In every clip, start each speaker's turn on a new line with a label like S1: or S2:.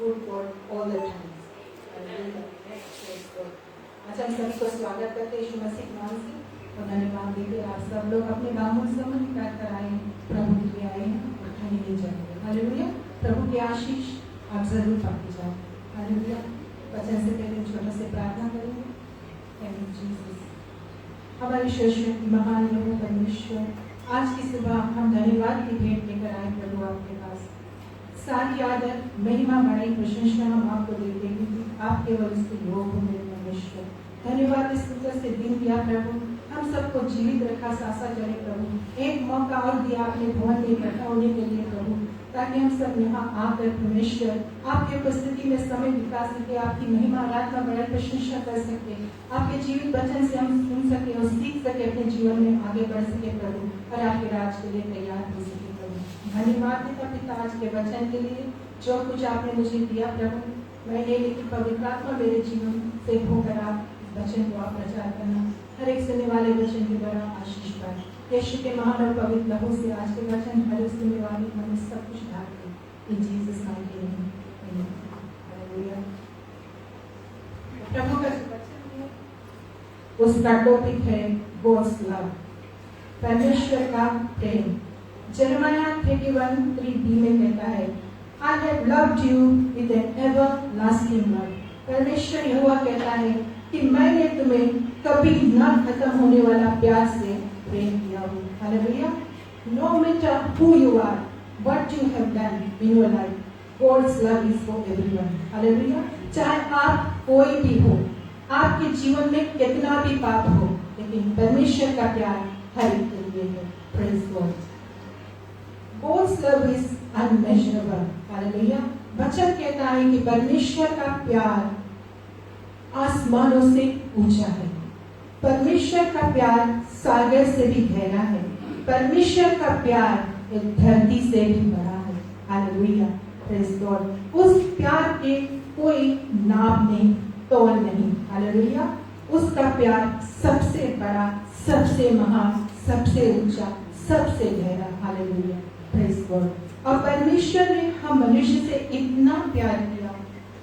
S1: good God all the time. Hallelujah. Praise God. अच्छा, हम सभी को स्वागत करते हैं यीशु मसीह के नाम से और धन्यवाद देते हैं। आप सब लोग अपने बाहों से मन कर आए हैं, प्रभु के लिए आए हैं और कहीं नहीं जाएंगे। हालेलुया। प्रभु की आशीष आप जरूर पाते जाओ। हालेलुया। वचन से पहले छोटा से प्रार्थना करेंगे। Thank you Jesus. हमारे सर्वशक्ति महान प्रभु परमेश्वर, आज की सुबह हम धन्यवाद की भेंट लेकर आए प्रभु आपके पास। सारी आदर महिमा बड़ाई प्रशंसा हम आपको देते हैं क्योंकि आप केवल इसके योग हो मेरे परमेश्वर। धन्यवाद इस सुंदर से दिन दिया प्रभु, हम सबको जीवित रखा सासा चले प्रभु। एक मौका और दिया आपने भवन में इकट्ठा होने के लिए प्रभु, ताकि हम सब यहाँ आकर परमेश्वर आपकी उपस्थिति में समय बिता सके, आपकी महिमा आराधना बड़ाई प्रशंसा कर सके, आपके जीवित वचन से हम सुन सके और सीख सके, अपने जीवन में आगे बढ़ सके प्रभु और आपके राज के लिए तैयार हो सके प्रभु। धन्यवाद देता पिता आज के वचन के लिए, जो कुछ आपने मुझे दिया प्रभु, मैं ये लेकिन पवित्र आत्मा मेरे जीवन से होकर आप वचन को आप प्रचार करना, हर एक सुनने वाले वचन के द्वारा आशीष पाए। यीशु के महान और पवित्र लहू से आज के वचन हर एक सुनने वाले हमें सब कुछ ढाल के इन जीसस नाम के लिए। हालेलुया। प्रभु का वचन है, उसका टॉपिक है गॉड्स लव, परमेश्वर का प्रेम। यिर्मयाह 31:3b में कहता है, I have loved you with an everlasting love। परमेश्वर यहोवा कहता है कि मैंने तुम्हें कभी न खत्म होने वाला प्यार से प्रेम किया हो। Hallelujah. No matter who you are, what you have done in your life, God's love is for everyone। Hallelujah. चाहे आप कोई भी हो, आपके जीवन में कितना भी पाप हो, लेकिन परमेश्वर का प्यार हर एक के लिए है। Praise God। God's love is unmeasurable। Hallelujah. वचन कहता है कि परमेश्वर का प्यार आसमानों से ऊंचा है, परमेश्वर का प्यार सागर से भी गहरा है, परमेश्वर का प्यार एक धरती से भी बड़ा है। हालेलुया। Praise God. उस प्यार के कोई नाप नहीं, तोल नहीं। हालेलुया। उसका प्यार सबसे बड़ा, सबसे महान, सबसे ऊंचा, सबसे गहरा। हालेलुया। Praise God. और परमेश्वर ने हम मनुष्य से इतना प्यार किया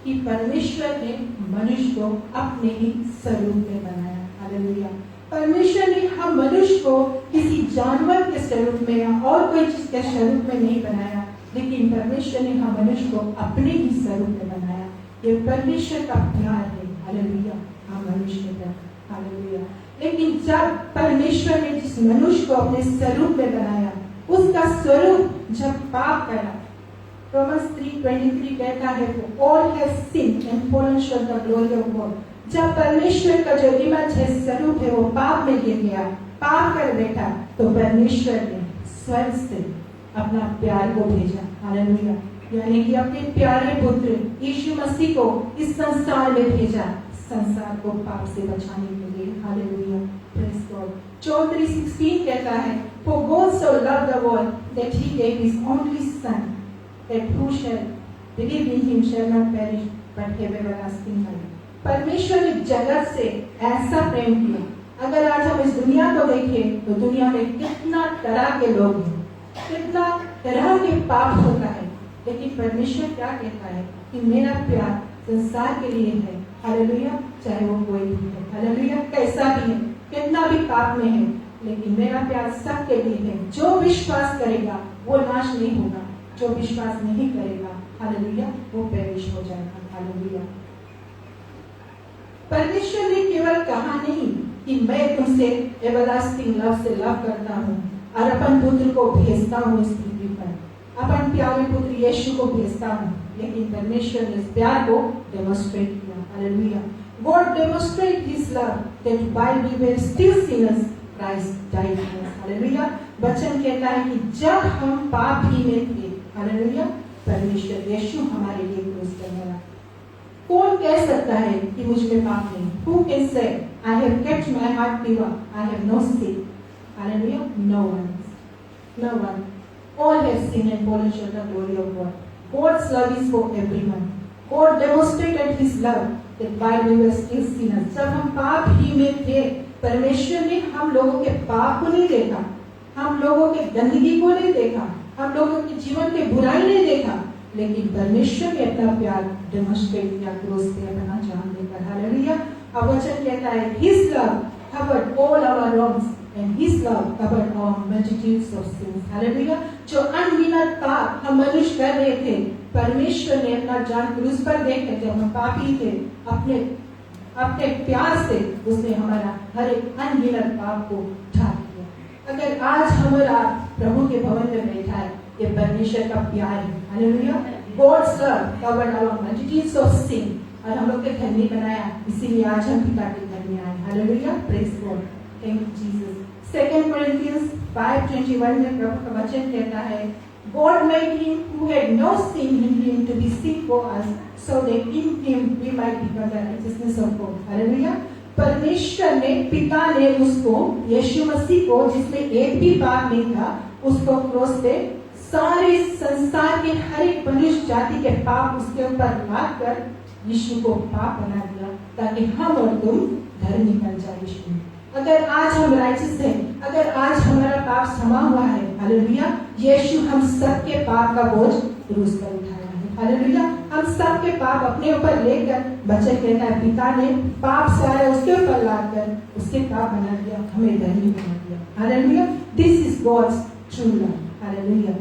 S1: कि परमेश्वर ने मनुष्य को अपने ही स्वरूप में बनाया। हालेलुया। परमेश्वर ने हम मनुष्य को किसी जानवर के स्वरूप में या और कोई चीज के स्वरूप में नहीं बनाया, लेकिन परमेश्वर ने हम मनुष्य को अपने ही स्वरूप में बनाया। ये परमेश्वर का प्यार है। हालेलुया। हम मनुष्य के प्रति। हालेलुया। लेकिन जब परमेश्वर ने जिस मनुष्य को अपने स्वरूप में बनाया, उसका स्वरूप जब पाप करा, Romans 3:23 कहता है, all have sinned and fallen short of the glory of God। जब परमेश्वर का जो इमेज है, स्वरूप है, वो पाप में गिर गया, पाप कर बैठा, तो परमेश्वर ने स्वर्ग से अपना प्यार को भेजा। हालेलुया। यानी कि अपने प्यारे पुत्र यीशु मसीह को इस संसार में भेजा, संसार को पाप से बचाने के लिए। हालेलुया। Praise God. John 3:16 कहता है, for God so loved the world that he gave his only son, that who shall believe in him shall not perish but have everlasting life। परमेश्वर ने जगत से ऐसा प्रेम किया। अगर आज हम इस दुनिया को देखें तो दुनिया में कितना तरह के लोग हैं, कितना तरह के पाप होता है, लेकिन परमेश्वर क्या कहता है कि मेरा प्यार संसार के लिए है। हालेलुया। चाहे वो कोई भी है, हालेलुया, कैसा भी है, कितना भी पाप में है, लेकिन मेरा प्यार सबके लिए है। जो विश्वास करेगा वो नाश नहीं होगा, जो विश्वास नहीं करेगा, हालेलुया, वो पेरिश हो जाएगा। हालेलुया। परमेश्वर ने केवल कहा नहीं कि मैं तुमसे एवरलास्टिंग लव से लव करता हूँ और अपन पुत्र को भेजता हूँ इस पृथ्वी पर, अपन प्यारे पुत्र यीशु को भेजता हूँ, लेकिन परमेश्वर ने इस प्यार को डेमोस्ट्रेट किया। Hallelujah. God demonstrated His love that while we were still sinners, Christ died for us। Hallelujah. वचन कहता है कि जब हम पाप ही में थे, हालेलुया, परमेश्वर यीशु हमारे लिए क्रूस पर मरा। कौन कह सकता है कि मुझ में पाप नहीं? Who can say I have kept my heart pure, I have no sin? Hallelujah. No one. No one. All have sinned and fallen short of the glory of God। God's love is for everyone। God demonstrated His love that while we were still sinners, जब हम पाप ही में थे, परमेश्वर ने हम लोगों के पाप को नहीं देखा, हम लोगों के गंदगी को नहीं देखा, हम लोगों के जीवन के बुराई नहीं देखा, लेकिन परमेश्वर ने अपना प्यार डेमोन्स्ट्रेट किया क्रूस पे अपना जान देकर। हालेलुया। अब वचन कहता है His love covered all our wrongs and His love covered our multitudes of sins. Hallelujah. जो अनगिनत पाप हम मनुष्य कर रहे थे, परमेश्वर ने अपना जान क्रूस पर देकर, जब हम पापी थे, अपने प्यार से उसने हमारा हर एक अनगिनत पाप को उठा दिया। अगर आज हमारा प्रभु के भवन में बैठा है, ये परमेश्वर का प्यार है। Hallelujah. God's love covered our multitudes of sin, और हम लोग के घर में बनाया, इसीलिए आज हम पिता के घर में आए। Hallelujah. Praise God. Thank you Jesus. 2 Corinthians 5:21 में प्रभु का वचन कहता है God made him who had no sin in him to be sin for us, so that in him we might become the righteousness of God. Hallelujah. परमेश्वर ने, पिता ने उसको, यीशु मसीह को, जिसमें एक भी पाप नहीं था, उसको क्रूस पे सारे संसार के हर एक मनुष्य जाति के पाप उसके ऊपर लाद कर यीशु को पाप बना दिया, ताकि हम और तुम धर्मी बन जाए यीशु। अगर आज हम राइचियस हैं, अगर आज हमारा पाप क्षमा हुआ है, हालेलुया, यीशु हम सबके पाप का बोझ क्रूस पर उठाया है। हालेलुया। हम सबके पाप अपने ऊपर लेकर, वचन कहता है पिता ने पाप सारा उसके ऊपर लाकर उसके पाप बना दिया, हमें धर्मी बना दिया। Hallelujah. This is God's true love. Hallelujah.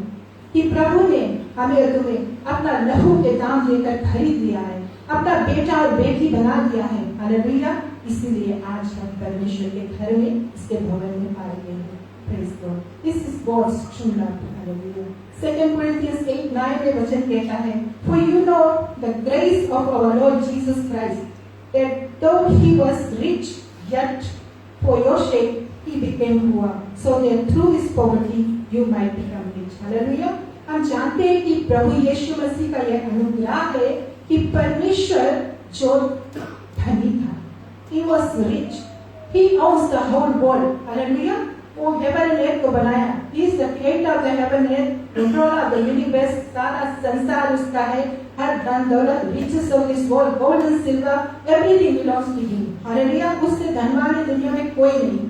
S1: कि प्रभु ने हमें और तुम्हें अपना लहू के दाम देकर खरीद लिया है, अपना बेटा और बेटी बना दिया है। हालेलुया। इसीलिए आज हम परमेश्वर के घर में, इसके भवन में पाए गए हैं। Praise God. This is God's true love. Hallelujah. 2 Corinthians 8:9 में वचन कहता है For you know the grace of our Lord Jesus Christ, that though he was rich, yet for your sake he became poor, so that through his poverty you might become rich. Hallelujah. हम जानते हैं कि प्रभु यीशु मसीह का यह अनुग्रह है कि परमेश्वर जो धनी था, he was rich, he owns the whole world. Hallelujah. वो हेवन एंड अर्थ को बनाया, he is the creator of the heaven and earth, controller of the universe, सारा संसार उसका है, हर धन दौलत, riches of this world, gold and silver, everything belongs to him. Hallelujah. उससे धनवान दुनिया में कोई नहीं,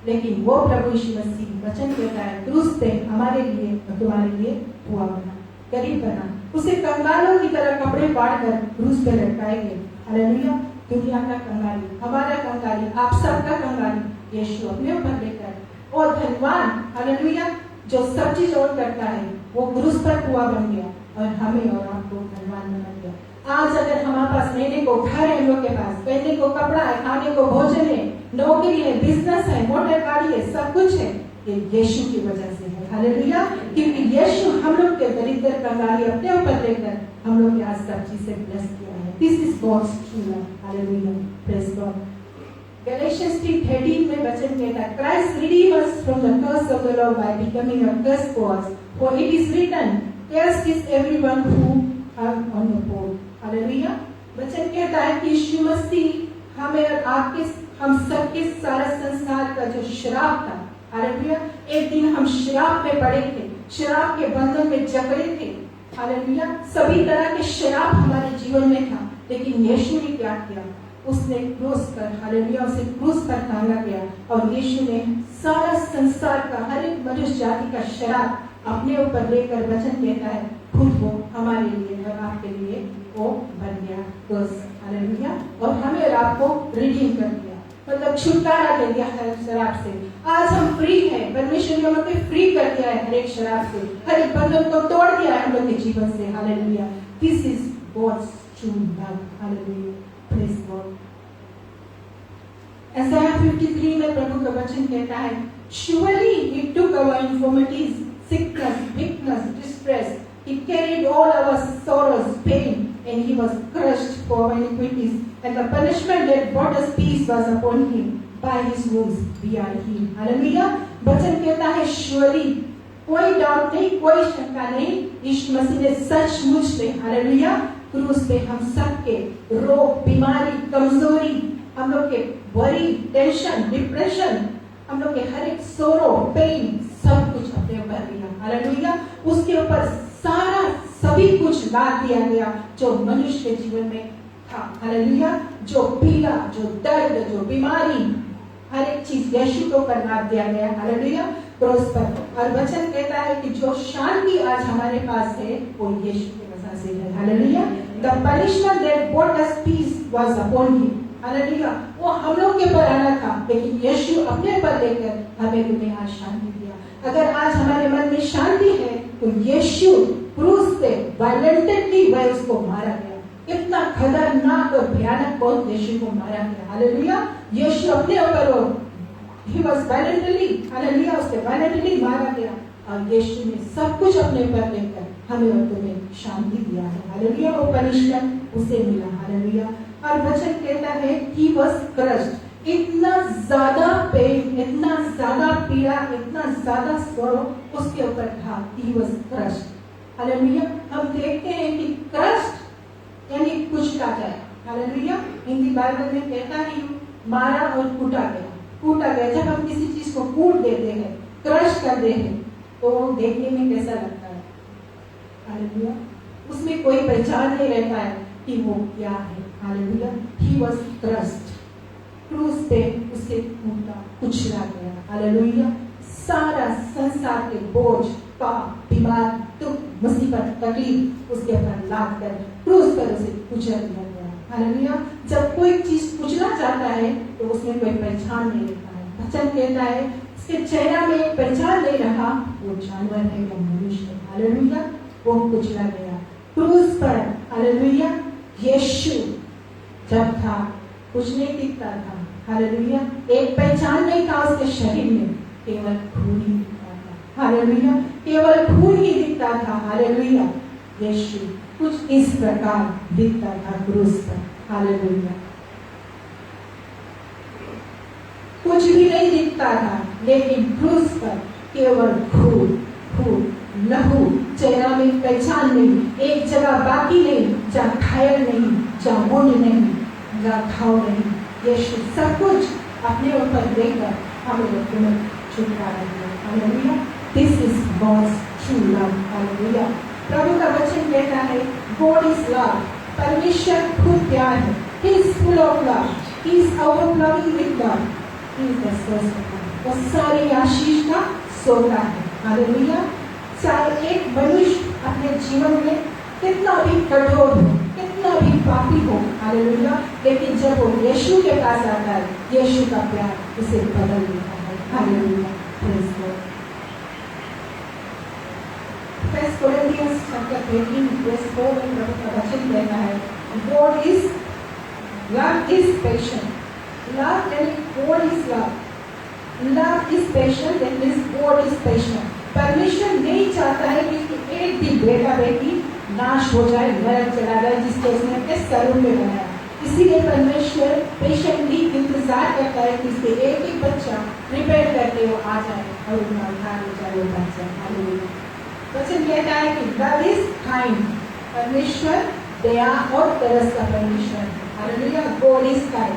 S1: लेकिन वो प्रभु यीशु मसीह, वचन कहता है क्रूस पे हमारे लिए और तुम्हारे लिए हुआ बना, गरीब बना, उसे कंगालों की तरह कपड़े फाड़ कर क्रूस पे लटकाए गए। हालेलुया। दुनिया का कंगाली, हमारा कंगाली, आप सबका कंगाली यीशु अपने ऊपर लेकर, और धनवान, हालेलुया, जो सब चीज और करता है, वो क्रूस पर कुआं बन गया और हमें और आपको धनवान बना दिया। आज अगर हमारे पास रहने को घर है, हम लोग के पास पहनने को कपड़ा है, खाने को भोजन है, नौकरी है, बिजनेस है, मोटर गाड़ी है, सब कुछ है, ये यीशु की वजह से है। हालेलुया। क्योंकि यीशु हम लोग के दरिद्र कंगाली अपने ऊपर लेकर हम लोग के आज सब चीज से ब्लेस किया है। This is God's true love. Hallelujah. Praise God. Galatians 3:13 में वचन कहता है Christ redeemed us from the curse of the law by becoming a curse for us, for it is written, cursed is everyone who hung on the pole. Hallelujah. वचन कहता है कि यीशु मसीह हमें और आपके, हम सबके सारा संसार का जो श्राप था, हालेलुया, एक दिन हम श्राप में पड़े थे, श्राप के बंधन में जकड़े थे। हालेलुया। सभी तरह के श्राप हमारे जीवन में था, लेकिन यीशु ने क्या किया, उसने क्रूस पर, हालेलुया, उसे क्रूस पर टांगा गया, और यीशु ने सारा संसार का हर एक मनुष्य जाति का श्राप अपने ऊपर लेकर, वचन कहता है खुद वो हमारे लिए और आपके लिए वो बन गया क्रूस। हालेलुया। और हमें और आपको रिडीम कर दिया, मतलब छुटकारा दे दिया हर शराब से। आज हम फ्री हैं, परमेश्वर ने हमें फ्री कर दिया है हर एक शराब से, हर एक बंधन को तोड़ दिया है हम लोग के जीवन से। Hallelujah. This is God's true love. Hallelujah. Praise God. Isaiah 53 में प्रभु का वचन कहता है Surely he took our infirmities, sickness, weakness, distress. He carried all our sorrows, pain, and he was crushed for our iniquities. And the punishment that brought us peace was upon him. By his wounds we are healed. Hallelujah. वचन कहता है surely, कोई doubt नहीं, कोई शंका नहीं, यीशु मसीह ने सचमुच में, हालेलुया, क्रूस पे हम सबके रोग, बीमारी, कमजोरी, हम लोग के वरी, टेंशन, डिप्रेशन, हम लोग के हर एक सोरो, पेन, सब कुछ अपने ऊपर लिया। हालेलुया। उसके ऊपर सारा सभी कुछ लाद दिया गया जो मनुष्य के जीवन में था। हालेलुया। जो पीड़ा, जो दर्द, जो बीमारी, हर एक चीज यीशु के ऊपर लाद दिया गया। हालेलुया। क्रूस पर। और वचन कहता है कि जो शांति आज हमारे पास है वो यीशु के नाज़िल है। Hallelujah. The punishment that brought us peace was upon him. Hallelujah. वो हम लोग के ऊपर आना था, लेकिन यीशु अपने पर लेकर हमें तुम्हें आज शांति दिया। अगर आज हमारे मन में शांति है तो यीशु क्रूस पे वायलेंटली वह उसको मारा गया। इतना खतरनाक और भयानक बहुत यीशु को मारा गया। हालेलुया। यीशु अपने ऊपर he was violently, हालेलुया, उसके violently मारा गया और यीशु ने सब कुछ अपने पर लेकर हमें और तुम्हें शांति दिया है। हालेलुया। वो पनिशमेंट उसे मिला। हालेलुया। और वचन कहता है he was crushed, इतना ज्यादा पेन, इतना ज्यादा पीड़ा, इतना ज्यादा सौरो उसके ऊपर था। he was crushed। हालेलुया। हम देखते हैं कि crushed यानी कुचला गया। हालेलुया। हिंदी बाइबल में कहता है मारा और कूटा गया। कूटा गया, जब हम किसी चीज को कूट देते हैं, क्रश कर देते हैं, तो देखने में कैसा लगता है? हालेलुया। उसमें कोई पहचान नहीं रहता है कि वो क्या है। हालेलुया। ही वाज क्रश्ड, क्रूस पे उसे कूटा, कुचला गया। हालेलुया। सारा संसार के बोझ, पाप, बीमार, दुख, मुसीबत, तकलीफ उसके ऊपर लाद कर क्रूस पर उसे कुचल दिया गया। हालेलुया। जब कोई चीज कुचला जाता है तो उसमें कोई पहचान नहीं रहता है। वचन कहता है उसके चेहरा में पहचान नहीं रहा, वो जानवर है, वो मनुष्य है। हालेलुया। वो कुचला गया क्रूस पर। हालेलुया। यीशु जब था कुछ नहीं दिखता था। हालेलुया। एक पहचान नहीं था उसके शरीर में, केवल खून ही दिखता था। हालेलुया। केवल खून ही दिखता था। हालेलुया। यीशु कुछ इस प्रकार दिखता था क्रूस पर। हालेलुया। कुछ भी नहीं दिखता था, लेकिन क्रूस पर केवल खून, खून, लहू, चेहरा में पहचान नहीं, एक जगह बाकी नहीं, जहाँ घायल नहीं, जहाँ वुंड नहीं, जहाँ घाव नहीं। यीशु सब कुछ अपने ऊपर लेकर हमें तुम्हें छुटकारा दिया। Hallelujah. This is God's true love. Hallelujah. प्रभु का वचन कहता है गॉड इज लव, परमेश्वर खुद प्यार है। ही is full of love, he is overflowing with love, he is the source of love. वो सारी आशीष का सोता है। हालेलुया। चाहे एक मनुष्य अपने जीवन में कितना भी कठोर हो, कितना भी पापी हो, हालेलुया, लेकिन जब वो यीशु के पास आता है, यीशु का प्यार उसे बदल देता है। Hallelujah. Praise God. First Corinthians chapter 13 verse 4 में प्रभु का वचन कहता है God is love is patient. Love and God is love. Love is patient, that means God is patient. परमेश्वर नहीं चाहता है कि एक भी बेटा बेटी नाश हो जाए, नरक चला जाए, जिसको उसने अपने स्वरूप में बनाया। इसीलिए परमेश्वर पेशेंटली इंतजार करता है कि इसके एक एक बच्चा रिपेयर करके वो आ जाए और उनका उद्धार हो जाए, वो बच जाए। हालेलुया। वचन कहता है कि लव इज काइंड, परमेश्वर दया और तरस का परमेश्वर है। Hallelujah. God is kind.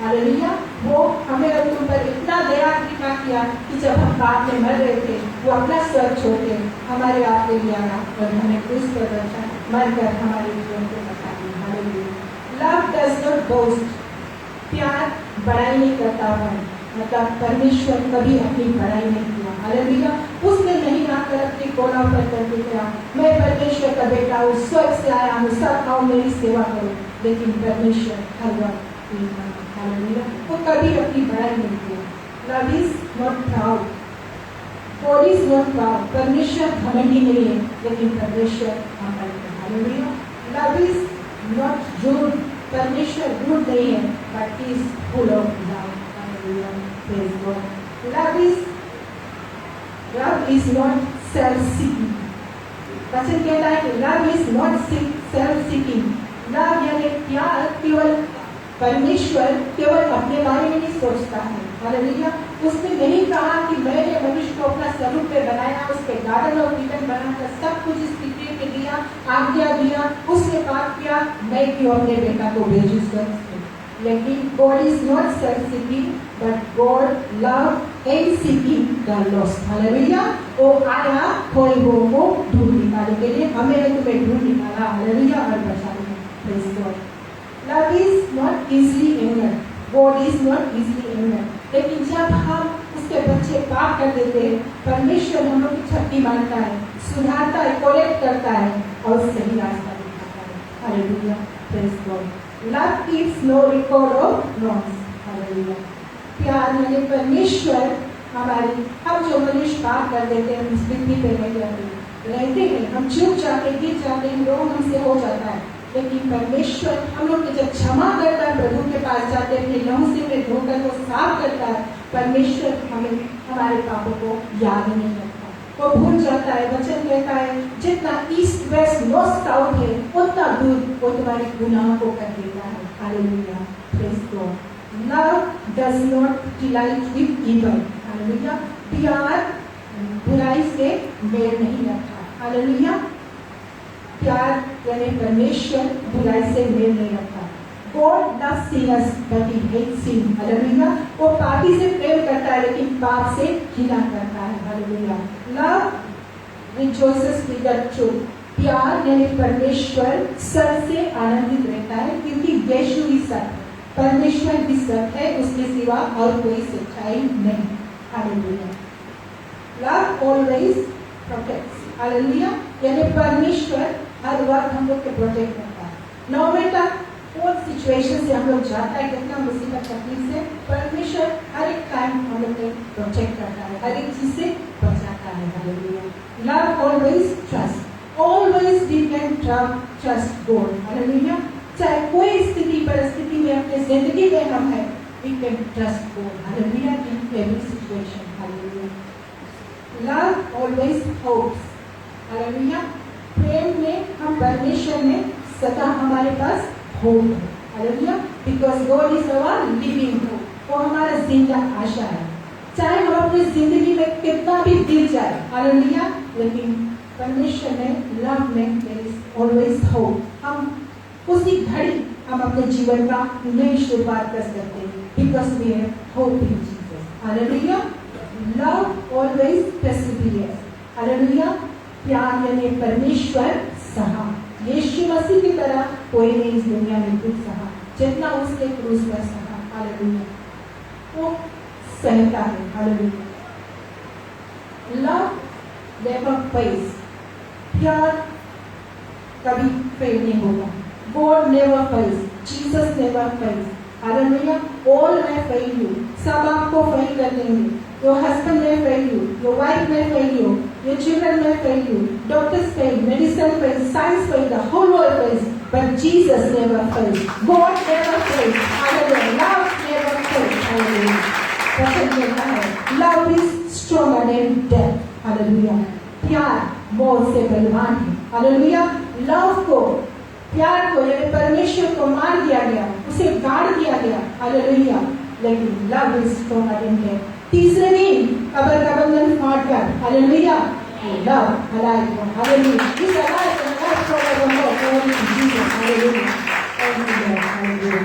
S1: Hallelujah. वो हमें और तुम पर इतना दया कृपा किया कि जब हम पाप में मर रहे थे, वो अपना स्वर छोड़ के हमारे आप के लिए आया और हमें क्रूस पर रखा, मरकर हमारे जीवन को बचा दिया। Hallelujah. Love does not boast, प्यार बड़ाई नहीं करता है, मतलब परमेश्वर कभी अपनी बड़ाई नहीं किया। हालेलुया। उसने नहीं आकर अपने कोना पर करके कहा मैं परमेश्वर का बेटा हूँ, स्वर्ग से आया हूँ, सब आओ मेरी सेवा करो, लेकिन परमेश्वर हर वक्त। हालेलुया। वो कभी अपनी बड़ाई नहीं किया। Love is not proud, God is not proud, परमेश्वर घमंडी नहीं है, लेकिन परमेश्वर घमंड है। Hallelujah. Love is not rude, परमेश्वर रूड नहीं है, but he is full of love. Praise God. Love is not self-seeking. वचन कहता है कि love is not self-seeking. Love यानी प्यार केवल परमेश्वर केवल अपने बारे में नहीं सोचता है। हालेलुया। उसने नहीं कहा कि मैंने मनुष्य को अपना स्वरूप पे बनाया, उसके गार्डन ऑफ ईडन बनाकर सब कुछ इस पृथ्वी पे दिया, आज्ञा दिया, उसने पाप किया, मैं क्यों अपने बेटा को भेजूं स्वर्ग से। लेकिन God is not self-seeking, but God love and seeking the lost. Hallelujah. वो आया खोए हुओं को ढूंढ निकालने के लिए, हमें तुम्हें ढूंढ निकाला। हालेलुया। और बचा लिया। Praise God. Love is not easily angered. God is not easily angered. लेकिन जब हम उसके बच्चे पाप कर देते हैं, परमेश्वर हम लोग की छट्टी मारता है, सुधारता है, कोरेक्ट करता है और सही रास्ता hallelujah, praise God. Love keeps no record of wrongs, hallelujah. प्यार यानी परमेश्वर हमारी, हम जो मनुष्य पाप कर देते हैं इस पृथ्वी पे रहते हैं, हम चूक जाते, गिर जाते हैं, रोग हमसे हो जाता है, लेकिन परमेश्वर हम लोग जब क्षमा करता है, प्रभु के पास जाते हैं, लहू से में धोकर को साफ करता है, परमेश्वर हमें हमारे पापों को याद नहीं रखता, वो भूल जाता है। वचन कहता है जितना ईस्ट वेस्ट नॉर्थ साउथ है उतना दूर वो तुम्हारे गुनाहों को कर देता है। Hallelujah, praise God. Love does not delight with evil, hallelujah. प्यार बुराई से मेल नहीं रखता, हालेलुया। प्यार यानी परमेश्वर बुराई से मेल नहीं रखता। God loves sinners but he hates sin, hallelujah. वो पापी से प्रेम करता है लेकिन पाप से घृणा करता है, hallelujah. Love rejoices with the truth, प्यार यानी परमेश्वर सत्य से आनंदित रहता है क्योंकि यीशु ही सत्य, परमेश्वर भी सत्य है, उसके सिवा और कोई सच्चाई नहीं, hallelujah. Love always protects, hallelujah. यानी परमेश्वर हर वक्त हम लोग को प्रोटेक्ट करता है। नो मैटर कौन सिचुएशन से हम लोग जाता है, कितना मुसीबत तकलीफ से, परमेश्वर हर एक टाइम हम लोग को प्रोटेक्ट करता है, हर एक चीज से बचाता है, hallelujah. Love always trust, always we can trust God, hallelujah. चाहे कोई स्थिति परिस्थिति में अपनी जिंदगी में हम है, we can trust God, hallelujah, in every situation, hallelujah. Love always hopes, hallelujah. प्रेम में हम परमेश्वर में सदा हमारे पास होप है, hallelujah, because God is our living hope, वो हमारा जिंदा आशा है। चाहे हम अपनी जिंदगी में कितना भी गिर जाए, हालेलुया, लेकिन परमेश्वर में लव में देयर इज ऑलवेज होप। हम उसी घड़ी हम अपने जीवन का नई शुरुआत कर सकते हैं, because we have hope in Jesus, hallelujah. Love always perseveres, hallelujah. प्यार यानी परमेश्वर सहा, यीशु मसीह की तरह कोई नहीं इस दुनिया में कुछ सहा जितना उसके क्रूस पर सहा, हालेलुया, वो सहता है, हालेलुया। लव नेवर फेल्स, प्यार कभी फेल नहीं होगा। God never fails, Jesus never fails, hallelujah. All में फेल यू, सब आपको फेल कर देंगे। Your husband may fail you, your wife may fail you, your children may fail you, doctors fail, medicine fails, science fails, the whole world fails, but Jesus never fails. God never fails. Hallelujah. Love never fails. Hallelujah. वचन कहता है, love is stronger than death. Hallelujah. प्यार मौत से बलवान है, hallelujah. Love को, प्यार को यानी परमेश्वर को मार दिया गया, उसे गाड़ दिया गया, हालेलुया, लेकिन love is stronger than death. तीसरे दिन कब्र का बंधन फाड़ कर, hallelujah, love alive, hallelujah, is alive and love forevermore, Jesus, hallelujah, hallelujah.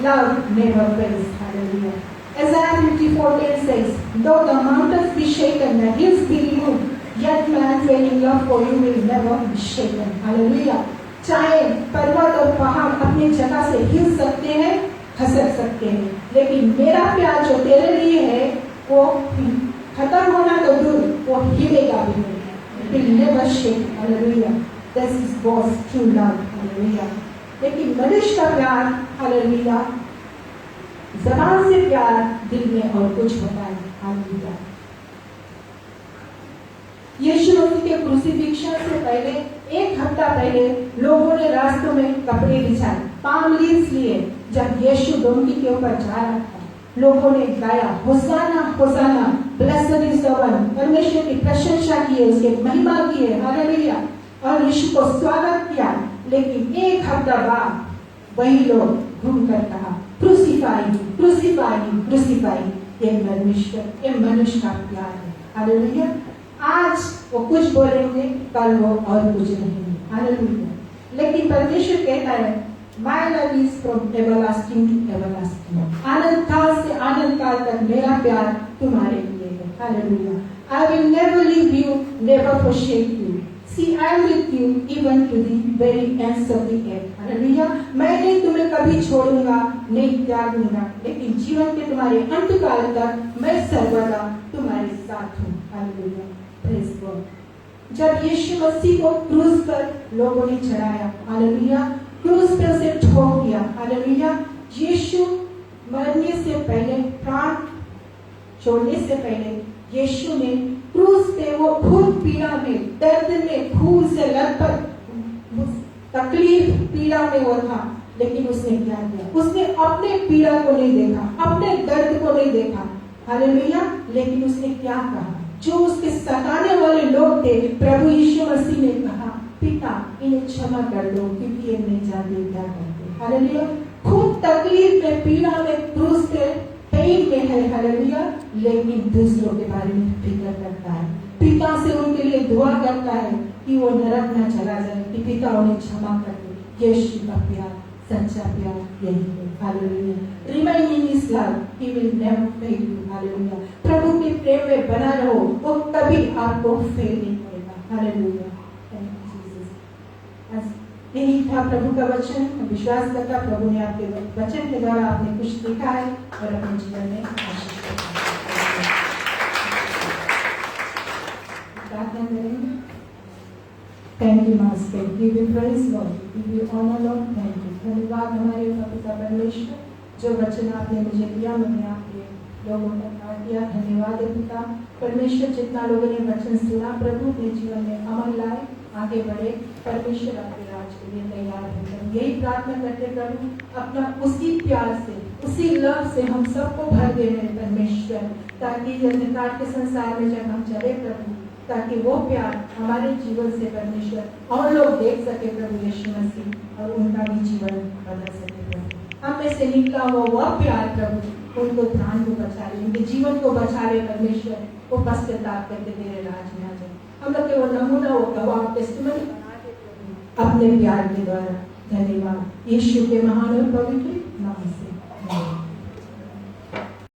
S1: Love never fails, hallelujah. Isaiah 54:10 says, though the mountains be shaken, the hills be removed, yet my unfailing love for you will never be shaken, hallelujah. चाहे पर्वत और पहाड़ अपनी जगह से हिल सकते हैं, खसक सकते हैं, लेकिन मेरा प्यार जो तेरे लिए है वो खत्म होना तो दूर, वो हिलेगा भी नहीं, it will never shake, hallelujah. This is God's true love, hallelujah. लेकिन मनुष्य का प्यार, हालेलुया, ज़बान से प्यार, दिल में और कुछ होता है, हालेलुया। यीशु मसीह के क्रूसिफिक्शन से पहले, एक हफ्ता पहले, लोगों ने रास्तों में कपड़े बिछाए, पाम लीव्स लिए। जब यीशु डोंकी के ऊपर जा रहा था, लोगों ने गाया, होसाना होसाना, ब्लेस्ड इज द वन, परमेश्वर की प्रशंसा की है, उसकी महिमा की है, हालेलुया, और यीशु को स्वागत किया। लेकिन एक हफ्ता बाद वही लोग घूम कर कहा, क्रूसिफाई क्रूसिफाई क्रूसिफाई। ये मनुष्य का प्यार है, हालेलुया। आज वो कुछ बोलेंगे, कल वो और कुछ नहीं, हालेलुया। लेकिन परमेश्वर कहता है, My love is from everlasting to everlasting. आनंद काल से आनंद काल तक मेरा प्यार तुम्हारे लिए है, hallelujah. I will never leave you, never forsake you. See, I am with you even to the very ends of the earth, hallelujah. मैं नहीं तुम्हें कभी छोड़ूंगा, नहीं त्यागूंगा, लेकिन जीवन के तुम्हारे अंत काल तक मैं सर्वदा तुम्हारे साथ हूँ, हालेलुया, प्रेज गॉड। जब यीशु मसीह को क्रूस पर लोगों ने चढ़ाया, हालेलुया, क्रूस पे उसे ठोक दिया। हालेलुया। यीशु मरने से पहले, प्राण छोड़ने से पहले यीशु ने क्रूस पे वो खुद पीड़ा में, दर्द में, खून से लथपथ, तकलीफ पीड़ा में वो था, लेकिन उसने क्या किया? उसने अपने पीड़ा को नहीं देखा, अपने दर्द को नहीं देखा। हालेलुया। लेकिन उसने क्या कहा? जो उसके सताने वाले लोग थे, प्रभु यीशु मसीह ने कहा, पिता इन्हें क्षमा कर दो क्योंकि ये नहीं जानते क्या करते। हालेलुया। खुद तकलीफ में, पीड़ा में, क्रूस पे, पेन में है। हालेलुया। लेकिन दूसरों के बारे में फिक्र करता है, पिता से उनके लिए दुआ करता है कि वो नरक न चला जाए, कि पिता उन्हें क्षमा कर दे। यीशु का प्यार, सच्चा प्यार यही है। Hallelujah. Remain in his love, he will never fail you. Hallelujah. प्रभु के प्रेम में बना रहो, वो कभी आपको फेल नहीं करेगा। हालेलुया। Thank you Jesus. यही था प्रभु का वचन। विश्वास करता प्रभु ने आपके वचन के द्वारा आपने कुछ सीखा है और अपने जीवन में आशीष प्रार्थना करेंगे। Thank you master, give you praise lord, give you honour lord. Thank you. धन्यवाद हमारे पिता परमेश्वर, जो वचन आपने मुझे दिया, मैंने आपके लोगों तक बांट दिया। धन्यवाद है पिता परमेश्वर, जितना लोगों ने वचन सुना प्रभु अपने जीवन में अमल लाए, आगे बढ़े, परमेश्वर आपके राज के लिए तैयार होकर। यही प्रार्थना करते प्रभु, अपना उसी प्यार से, उसी लव से हम सबको भर दे मेरे परमेश्वर, ताकि अंधकार के संसार में जब हम चले प्रभु, ताकि वो प्यार हमारे जीवन से परमेश्वर और लोग देख सके प्रभु यीशु मसीह, और उनका भी जीवन बदल सके प्रभु। हम में से निकला हुआ वह प्यार प्रभु उनको प्राण को बचा ले, उनके जीवन को बचा ले परमेश्वर, वो पश्चाताप करके तेरे राज में आ जाए। हम लोग के वो नमूना, वो गवाह, टेस्टिमनी बना दे प्रभु अपने प्यार के द्वारा। धन्यवाद यीशु के महान और पवित्र नाम से।